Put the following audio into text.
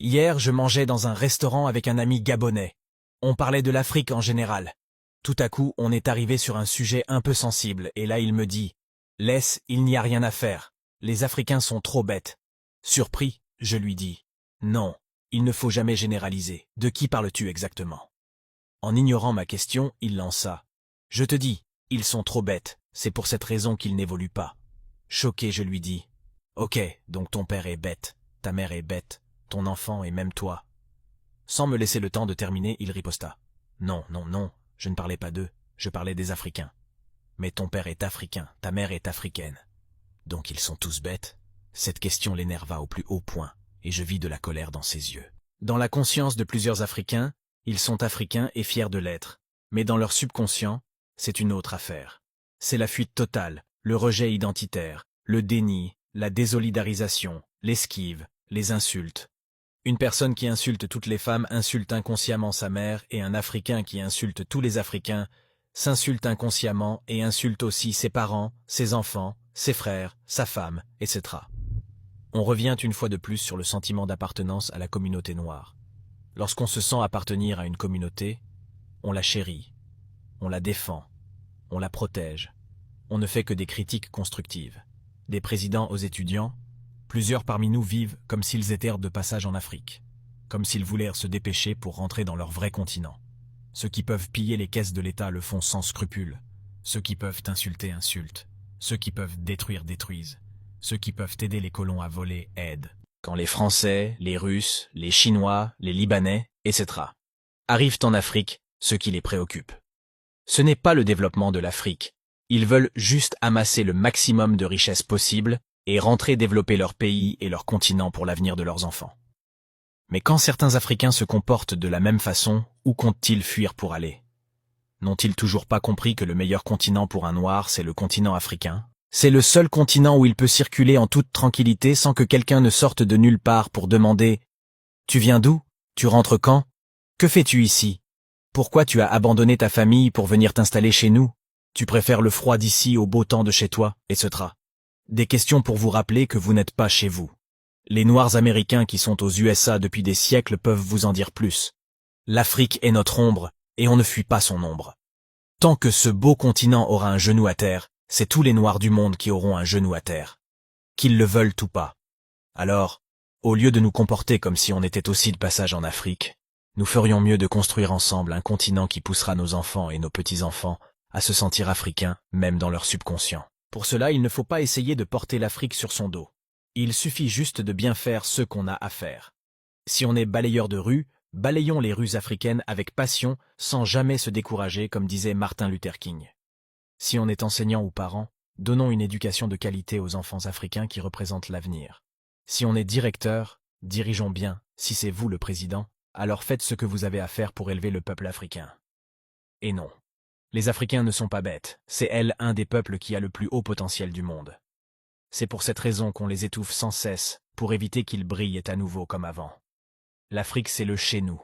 Hier, je mangeais dans un restaurant avec un ami gabonais. On parlait de l'Afrique en général. Tout à coup, on est arrivé sur un sujet un peu sensible, et là il me dit « Laisse, il n'y a rien à faire. Les Africains sont trop bêtes. » Surpris, je lui dis « Non, il ne faut jamais généraliser. De qui parles-tu exactement ?» En ignorant ma question, il lança « Je te dis, ils sont trop bêtes, c'est pour cette raison qu'ils n'évoluent pas. » Choqué, je lui dis « Ok, donc ton père est bête, ta mère est bête, ton enfant et même toi. » Sans me laisser le temps de terminer, il riposta « Non, non, non, je ne parlais pas d'eux, je parlais des Africains. Mais ton père est africain, ta mère est africaine. Donc ils sont tous bêtes ?» Cette question l'énerva au plus haut point, et je vis de la colère dans ses yeux. Dans la conscience de plusieurs Africains, ils sont africains et fiers de l'être, mais dans leur subconscient, c'est une autre affaire. C'est la fuite totale, le rejet identitaire, le déni, la désolidarisation, l'esquive, les insultes. Une personne qui insulte toutes les femmes insulte inconsciemment sa mère, et un Africain qui insulte tous les Africains s'insulte inconsciemment et insulte aussi ses parents, ses enfants, ses frères, sa femme, etc. On revient une fois de plus sur le sentiment d'appartenance à la communauté noire. Lorsqu'on se sent appartenir à une communauté, on la chérit, on la défend, on la protège. On ne fait que des critiques constructives. Des présidents aux étudiants, plusieurs parmi nous vivent comme s'ils étaient de passage en Afrique, comme s'ils voulaient se dépêcher pour rentrer dans leur vrai continent. Ceux qui peuvent piller les caisses de l'État le font sans scrupule. Ceux qui peuvent insulter insultent. Ceux qui peuvent détruire détruisent. Ceux qui peuvent aider les colons à voler aident. Quand les Français, les Russes, les Chinois, les Libanais, etc. arrivent en Afrique, ce qui les préoccupe. Ce n'est pas le développement de l'Afrique. Ils veulent juste amasser le maximum de richesses possible et rentrer développer leur pays et leur continent pour l'avenir de leurs enfants. Mais quand certains Africains se comportent de la même façon, où comptent-ils fuir pour aller? N'ont-ils toujours pas compris que le meilleur continent pour un noir, c'est le continent africain? C'est le seul continent où il peut circuler en toute tranquillité sans que quelqu'un ne sorte de nulle part pour demander « Tu viens d'où? Tu rentres quand? Que fais-tu ici? Pourquoi tu as abandonné ta famille pour venir t'installer chez nous? Tu préfères le froid d'ici au beau temps de chez toi, etc. » Des questions pour vous rappeler que vous n'êtes pas chez vous. Les Noirs américains qui sont aux USA depuis des siècles peuvent vous en dire plus. L'Afrique est notre ombre, et on ne fuit pas son ombre. Tant que ce beau continent aura un genou à terre, c'est tous les Noirs du monde qui auront un genou à terre. Qu'ils le veulent ou pas. Alors, au lieu de nous comporter comme si on était aussi de passage en Afrique, nous ferions mieux de construire ensemble un continent qui poussera nos enfants et nos petits-enfants à se sentir africains, même dans leur subconscient. Pour cela, il ne faut pas essayer de porter l'Afrique sur son dos. Il suffit juste de bien faire ce qu'on a à faire. Si on est balayeur de rue, balayons les rues africaines avec passion, sans jamais se décourager, comme disait Martin Luther King. Si on est enseignant ou parent, donnons une éducation de qualité aux enfants africains qui représentent l'avenir. Si on est directeur, dirigeons bien. Si c'est vous le président, alors faites ce que vous avez à faire pour élever le peuple africain. Et non. Les Africains ne sont pas bêtes, c'est elle un des peuples qui a le plus haut potentiel du monde. C'est pour cette raison qu'on les étouffe sans cesse, pour éviter qu'ils brillent à nouveau comme avant. L'Afrique c'est le chez nous.